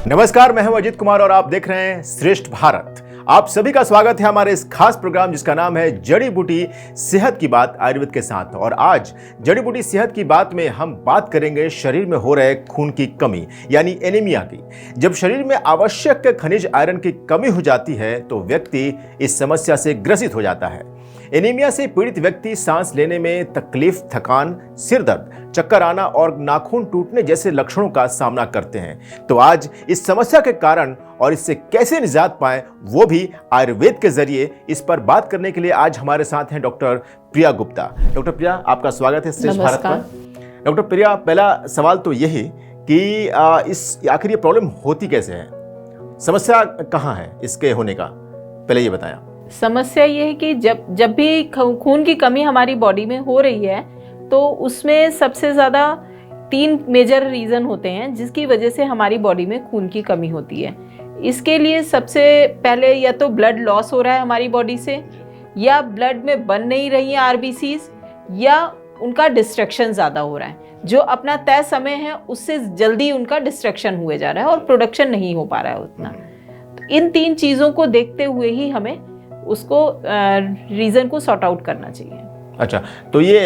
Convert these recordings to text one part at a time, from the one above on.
नमस्कार, मैं हूं अजीत कुमार और आप देख रहे हैं श्रेष्ठ भारत। आप सभी का स्वागत है हमारे इस खास प्रोग्राम जिसका नाम है जड़ी बूटी सेहत की बात आयुर्वेद के साथ। और आज जड़ी बूटी सेहत की बात में हम बात करेंगे शरीर में हो रहे खून की कमी यानी एनीमिया की। जब शरीर में आवश्यक खनिज आयरन की कमी हो जाती है तो व्यक्ति इस समस्या से ग्रसित हो जाता है। एनीमिया से पीड़ित व्यक्ति सांस लेने में तकलीफ, थकान, सिर दर्द, चक्कर आना और नाखून टूटने जैसे लक्षणों का सामना करते हैं। तो आज इस समस्या के कारण और इससे कैसे निजात पाएं वो भी आयुर्वेद के जरिए, इस पर बात करने के लिए आज हमारे साथ हैं डॉक्टर प्रिया गुप्ता। डॉक्टर प्रिया, आपका स्वागत है श्रेष्ठ भारत पर। डॉक्टर प्रिया, पहला सवाल तो यही कि इस आखिर ये प्रॉब्लम होती कैसे है, समस्या कहाँ है इसके होने का, पहले ये बताया। समस्या ये है कि जब भी खून की कमी हमारी बॉडी में हो रही है तो उसमें सबसे ज़्यादा 3 मेजर रीज़न होते हैं जिसकी वजह से हमारी बॉडी में खून की कमी होती है। इसके लिए सबसे पहले या तो ब्लड लॉस हो रहा है हमारी बॉडी से, या ब्लड में बन नहीं रही है आरबीसीज, या उनका डिस्ट्रक्शन ज़्यादा हो रहा है। जो अपना तय समय है उससे जल्दी उनका डिस्ट्रक्शन हुए जा रहा है और प्रोडक्शन नहीं हो पा रहा है उतना। तो इन 3 चीज़ों को देखते हुए ही हमें उसको रीज़न को सॉर्ट आउट करना चाहिए। अच्छा, तो ये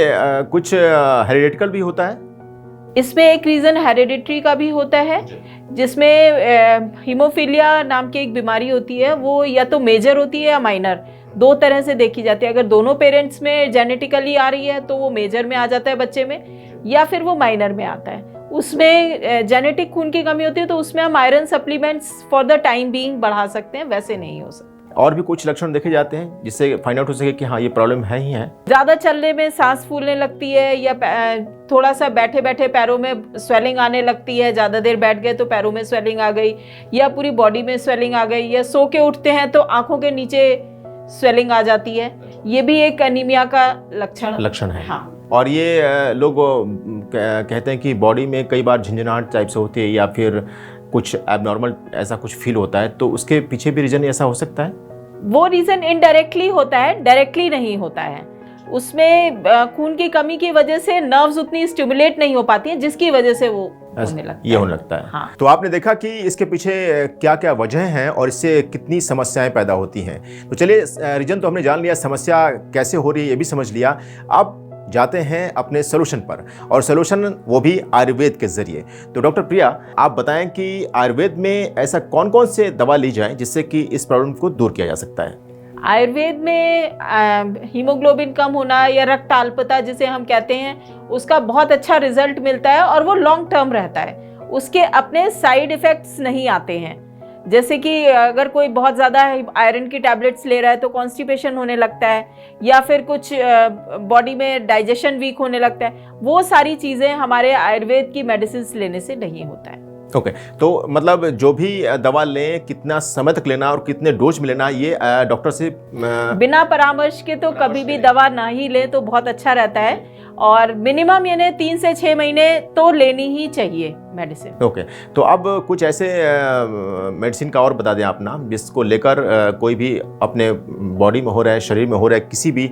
कुछ हेरिडिटिकल भी होता है? इसमें एक रीज़न हेरिडिटरी का भी होता है, जिसमें हीमोफीलिया नाम की एक बीमारी होती है। वो या तो मेजर होती है या माइनर, 2 तरह से देखी जाती है। अगर दोनों पेरेंट्स में जेनेटिकली आ रही है तो वो मेजर में आ जाता है बच्चे में, या फिर वो माइनर में आता है। उसमें जेनेटिक खून की कमी होती है तो उसमें हम iron supplements for the time being बढ़ा सकते हैं, वैसे नहीं हो सकता। और भी कुछ लक्षण देखे जाते हैं जिससे फाइंड आउट हो सके कि हाँ ये प्रॉब्लम है ही है? ज़्यादा चलने में सांस फूलने लगती है, या थोड़ा सा बैठे बैठे पैरों में स्वेलिंग आने लगती है। ज़्यादा देर बैठ गए तो पैरों में स्वेलिंग आ गई, या पूरी बॉडी में स्वेलिंग आ गई, या सो के उठते हैं तो आंखों के नीचे स्वेलिंग आ जाती है। ये भी एक एनीमिया का लक्षण है। हाँ। और ये लोग कहते हैं कि बॉडी में कई बार झंझनाहट टाइप से होती है या फिर कुछ एबनॉर्मल ऐसा कुछ फील होता है, तो उसके पीछे भी रीजन ऐसा हो सकता है? वो रीजन इनडायरेक्टली होता है, डायरेक्टली नहीं होता है। उसमें खून की कमी की वजह से नर्व्स उतनी स्टिमुलेट नहीं हो पाती हैं, जिसकी वजह से वो होने लगता है। हाँ। तो आपने देखा कि इसके पीछे क्या क्या वजह हैं और इससे कितनी समस्याएं पैदा होती हैं। तो चलिए, रीजन तो हमने जान लिया, समस्या कैसे हो रही है ये भी समझ लिया। अब जाते हैं अपने सोल्यूशन पर, और सोल्यूशन वो भी आयुर्वेद के जरिए। तो डॉक्टर प्रिया, आप बताएं कि आयुर्वेद में ऐसा कौन कौन से दवा ली जाए जिससे कि इस प्रॉब्लम को दूर किया जा सकता है? आयुर्वेद में हीमोग्लोबिन कम होना या रक्त अल्पता जिसे हम कहते हैं, उसका बहुत अच्छा रिजल्ट मिलता है और वो लॉन्ग टर्म रहता है। उसके अपने साइड इफ़ेक्ट्स नहीं आते हैं। जैसे कि अगर कोई बहुत ज़्यादा आयरन की टैबलेट्स ले रहा है तो कॉन्स्टिपेशन होने लगता है, या फिर कुछ बॉडी में डाइजेशन वीक होने लगता है। वो सारी चीज़ें हमारे आयुर्वेद की मेडिसिन लेने से नहीं होता है। ओके, तो मतलब जो भी दवा लें, कितना समय तक लेना और कितने डोज में लेना, ये डॉक्टर से बिना परामर्श के तो कभी भी दवा ना ही लें तो बहुत अच्छा रहता है। और मिनिमम यानी 3 से 6 महीने तो लेनी ही चाहिए मेडिसिन। ओके, तो अब कुछ ऐसे मेडिसिन का और बता दें आप नाम, जिसको लेकर कोई भी अपने बॉडी में हो रहा है, शरीर में हो रहा है, किसी भी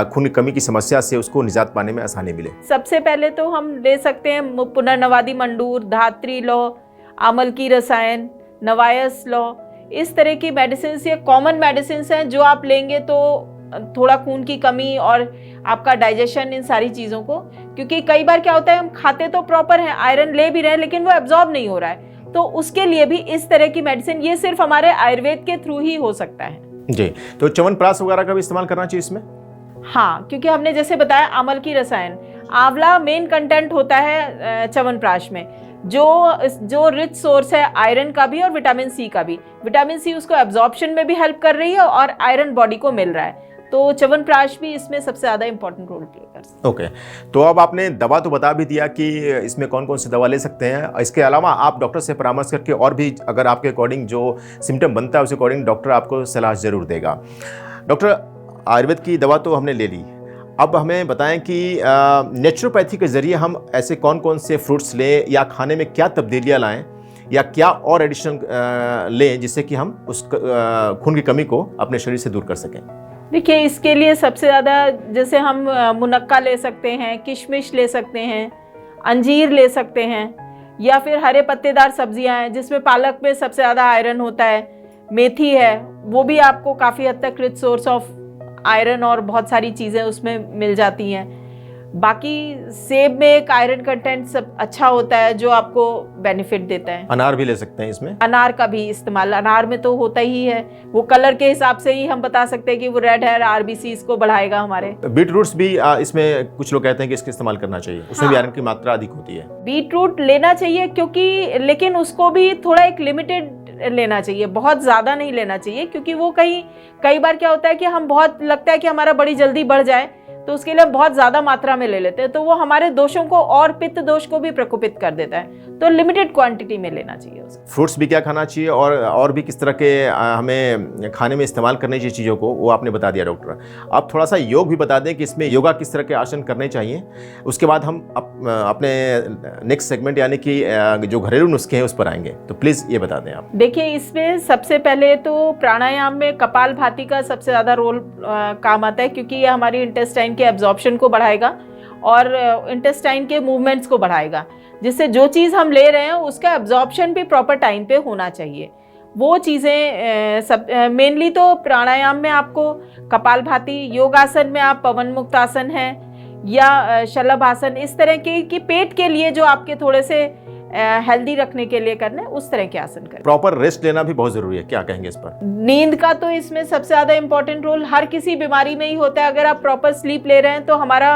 खून की कमी की समस्या से उसको निजात पाने में आसानी मिले। सबसे पहले तो हम ले सकते हैं पुनर्नवादी मंडूर, धात्री लौ, आमल की रसायन, नवायस लौ। इस तरह की मेडिसिन ये कॉमन मेडिसिन हैं जो आप लेंगे तो थोड़ा खून की कमी और आपका डाइजेशन, इन सारी चीज़ों को, क्योंकि कई बार क्या होता है हम खाते तो प्रॉपर हैं, आयरन ले भी रहे हैं, लेकिन वो एब्जॉर्ब नहीं हो रहा है। तो उसके लिए भी इस तरह की मेडिसिन, ये सिर्फ हमारे आयुर्वेद के थ्रू ही हो सकता है। जी, तो च्यवनप्राश वगैरह का भी इस्तेमाल करना चाहिए इसमें? हाँ, क्योंकि हमने जैसे बताया आमल की रसायन, आंवला मेन कंटेंट होता है च्यवनप्राश में, जो रिच सोर्स है आयरन का भी और विटामिन सी का भी। विटामिन सी उसको एब्जॉर्प्शन में भी हेल्प कर रही है और आयरन बॉडी को मिल रहा है, तो च्यवनप्राश भी इसमें सबसे ज़्यादा इंपॉर्टेंट रोल प्ले करता है। ओके, तो अब आपने दवा तो बता भी दिया कि इसमें कौन कौन सी दवा ले सकते हैं। इसके अलावा आप डॉक्टर से परामर्श करके और भी अगर आपके अकॉर्डिंग जो सिम्टम बनता है उस अकॉर्डिंग डॉक्टर आपको सलाह जरूर देगा। डॉक्टर, आयुर्वेद की दवा तो हमने ले ली, अब हमें बताएं कि नेचुरोपैथी के ज़रिए हम ऐसे कौन कौन से फ्रूट्स लें या खाने में क्या तब्दीलियाँ लाएं या क्या और एडिशनल लें जिससे कि हम उस खून की कमी को अपने शरीर से दूर कर सकें। देखिए, इसके लिए सबसे ज़्यादा जैसे हम मुनक्का ले सकते हैं, किशमिश ले सकते हैं, अंजीर ले सकते हैं, या फिर हरे पत्तेदार सब्जियां हैं जिसमें पालक में सबसे ज़्यादा आयरन होता है, मेथी है, वो भी आपको काफ़ी हद तक रिच सोर्स ऑफ आयरन और बहुत सारी चीज़ें उसमें मिल जाती हैं। बाकी सेब में एक आयरन कंटेंट सब अच्छा होता है जो आपको बेनिफिट देता है। अनार भी ले सकते हैं इसमें? अनार का भी इस्तेमाल अनार में तो होता ही है, वो कलर के हिसाब से ही हम बता सकते हैं कि वो रेड है, आरबीसी को बढ़ाएगा हमारे। बीट रूट्स भी इसमें कुछ लोग कहते हैं कि इसका इस्तेमाल करना चाहिए, उसमें भी आयरन की मात्रा अधिक होती है। बीट रूट लेना चाहिए क्योंकि, लेकिन उसको भी थोड़ा एक लिमिटेड लेना चाहिए, बहुत ज़्यादा नहीं लेना चाहिए, क्योंकि वो कई बार क्या होता है कि हम बहुत लगता है कि हमारा बड़ी जल्दी बढ़ जाए तो उसके लिए बहुत ज़्यादा मात्रा में ले लेते हैं, तो वो हमारे दोषों को और पित्त दोष को भी प्रकोपित कर देता है, तो लिमिटेड क्वांटिटी में लेना चाहिए उसको। फ्रूट्स भी क्या खाना चाहिए और भी किस तरह के हमें खाने में इस्तेमाल करनी चाहिए चीज़ों को, वो आपने बता दिया डॉक्टर। आप थोड़ा सा योग भी बता दें कि इसमें योगा किस तरह के आसन करने चाहिए, उसके बाद हम अपने नेक्स्ट सेगमेंट यानी कि जो घरेलू नुस्खे हैं उस पर आएंगे, तो प्लीज़ ये बता दें आप। देखिए, इसमें सबसे पहले तो प्राणायाम में कपालभाति का सबसे ज़्यादा रोल काम आता है, क्योंकि ये हमारी इंटेस्टाइन के एब्जॉर्प्शन को बढ़ाएगा और इंटेस्टाइन के मूवमेंट्स को बढ़ाएगा, जिससे जो चीज़ हम ले रहे हैं उसका एब्जॉर्प्शन भी प्रॉपर टाइम पे होना चाहिए। वो चीज़ें सब मेनली तो प्राणायाम में आपको कपालभाति, योगासन में आप पवन मुक्त आसन है या शलभ आसन, इस तरह के कि पेट के लिए जो आपके थोड़े से हेल्दी रखने के लिए करने, उस तरह के आसन करें। प्रॉपर रेस्ट लेना भी बहुत जरूरी है, क्या कहेंगे इस पर? नींद का तो इसमें सबसे ज्यादा इंपॉर्टेंट रोल हर किसी बीमारी में ही होता है। अगर आप प्रॉपर स्लीप ले रहे हैं तो हमारा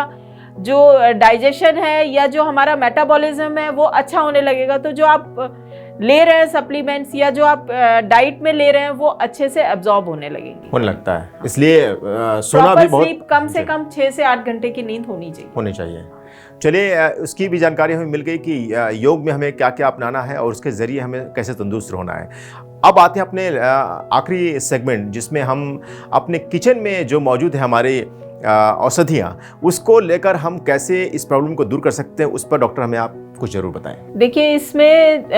जो डाइजेशन है या जो हमारा मेटाबॉलिज्म है वो अच्छा होने लगेगा, तो जो आप ले रहे हैं सप्लीमेंट्स या जो आप डाइट में ले रहे हैं वो अच्छे से एब्जॉर्ब होने लगता है। इसलिए सोना भी बहुत, स्लीप कम से कम 6 से 8 घंटे की नींद होनी चाहिए। चलिए, उसकी भी जानकारी हमें मिल गई कि योग में हमें क्या क्या अपनाना है और उसके ज़रिए हमें कैसे तंदुरुस्त रहना है। अब आते हैं अपने आखिरी सेगमेंट, जिसमें हम अपने किचन में जो मौजूद है हमारे औषधियाँ, उसको लेकर हम कैसे इस प्रॉब्लम को दूर कर सकते हैं, उस पर डॉक्टर हमें आप कुछ जरूर बताएं। देखिए, इसमें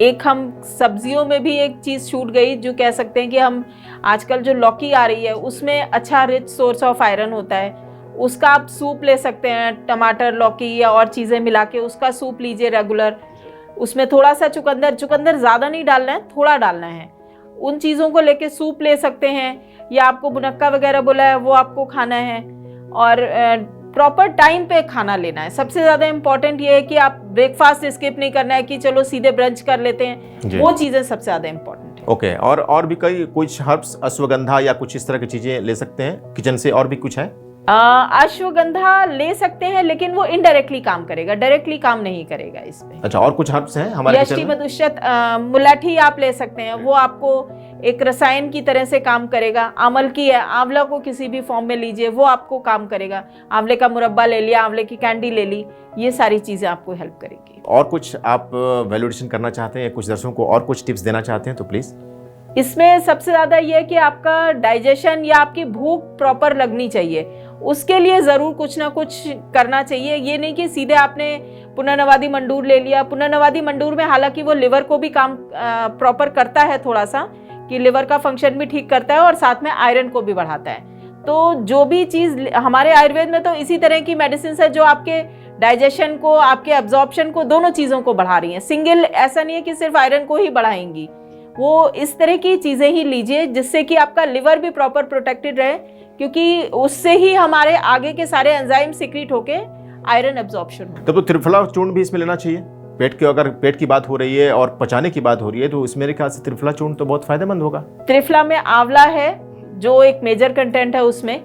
एक हम सब्जियों में भी एक चीज़ छूट गई, जो कह सकते हैं कि हम आजकल जो लौकी आ रही है उसमें अच्छा रिच सोर्स ऑफ आयरन होता है, उसका आप सूप ले सकते हैं, टमाटर, लौकी या और चीज़ें मिला के उसका सूप लीजिए रेगुलर। उसमें थोड़ा सा चुकंदर ज़्यादा नहीं डालना है, थोड़ा डालना है। उन चीज़ों को लेके सूप ले सकते हैं, या आपको मुनक्का वगैरह बोला है वो आपको खाना है, और प्रॉपर टाइम पे खाना लेना है। सबसे ज़्यादा इम्पॉर्टेंट ये है कि आप ब्रेकफास्ट स्किप नहीं करना है कि चलो सीधे ब्रंच कर लेते हैं, वो चीज़ें सबसे ज़्यादा इम्पॉर्टेंट है। ओके, और भी कुछ हर्ब्स, अश्वगंधा या कुछ इस तरह की चीज़ें ले सकते हैं किचन से, और भी कुछ है? अश्वगंधा ले सकते हैं, लेकिन वो इनडायरेक्टली काम करेगा, डायरेक्टली काम नहीं करेगा इसमें। अच्छा, और कुछ हर्ब्स हैं हमारे किचन में? मधुश्चत, मुलाठी आप ले सकते हैं, वो आपको एक रसायन की तरह से काम करेगा। आंवल की है, आंवला को किसी भी फॉर्म में लीजिए, वो आपको काम करेगा। आंवले का मुरब्बा ले लिया, आंवले की कैंडी ले ली, ये सारी चीज़ें आपको हेल्प करेगी। और कुछ आप वैल्यूएशन करना चाहते हैं, कुछ दर्शकों को और कुछ टिप्स देना चाहते हैं तो प्लीज़। इसमें सबसे ज़्यादा ये है कि आपका डाइजेशन या आपकी भूख प्रॉपर लगनी चाहिए, उसके लिए ज़रूर कुछ ना कुछ करना चाहिए। ये नहीं कि सीधे आपने पुनर्नवादी मंडूर ले लिया। पुनर्नवादी मंडूर में हालांकि वो लिवर को भी काम प्रॉपर करता है, थोड़ा सा कि लिवर का फंक्शन भी ठीक करता है और साथ में आयरन को भी बढ़ाता है। तो जो भी चीज़ हमारे आयुर्वेद में तो इसी तरह की मेडिसिन है जो आपके डाइजेशन को, आपके एब्जॉर्प्शन को, दोनों चीज़ों को बढ़ा रही हैं। सिंगल ऐसा नहीं है कि सिर्फ आयरन को ही बढ़ाएंगी, वो इस तरह की चीज़ें ही लीजिए जिससे कि आपका लिवर भी प्रॉपर प्रोटेक्टेड रहे, क्योंकि उससे ही हमारे आगे के सारे एंजाइम सिक्रीट होके आयरन एब्जॉर्प्शन हो। तब तो त्रिफला चूर्ण भी इसमें लेना चाहिए। अगर पेट की बात हो रही है और पचाने की बात हो रही है तो इसमें मेरे ख्याल से त्रिफला चूर्ण तो बहुत फायदेमंद होगा। त्रिफला में आंवला है जो एक मेजर कंटेंट है उसमें,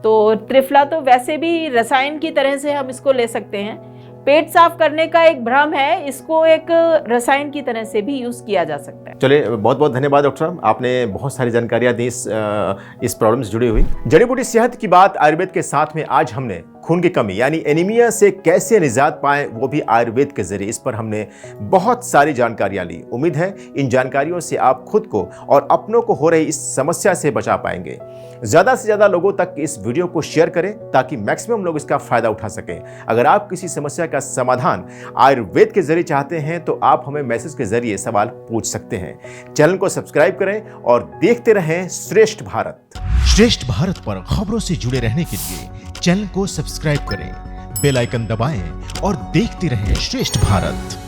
तो त्रिफला तो वैसे भी रसायन की तरह से हम इसको ले सकते हैं। पेट साफ करने का एक भ्रम है, इसको एक रसायन की तरह से भी यूज किया जा सकता है। चलिए, बहुत बहुत धन्यवाद डॉक्टर साहब, आपने बहुत सारी जानकारियां दी इस प्रॉब्लम से जुड़ी हुई। जड़ी बूटी सेहत की बात आयुर्वेद के साथ में आज हमने खून की कमी यानी एनीमिया से कैसे निजात पाएं, वो भी आयुर्वेद के जरिए, इस पर हमने बहुत सारी जानकारियां ली। उम्मीद है इन जानकारियों से आप खुद को और अपनों को हो रही इस समस्या से बचा पाएंगे। ज़्यादा से ज़्यादा लोगों तक इस वीडियो को शेयर करें ताकि मैक्सिमम लोग इसका फायदा उठा सकें। अगर आप किसी समस्या का समाधान आयुर्वेद के जरिए चाहते हैं तो आप हमें मैसेज के जरिए सवाल पूछ सकते हैं। चैनल को सब्सक्राइब करें और देखते रहें श्रेष्ठ भारत। श्रेष्ठ भारत पर खबरों से जुड़े रहने के लिए चैनल को सब्सक्राइब करें, बेल आइकन दबाएं और देखते रहें श्रेष्ठ भारत।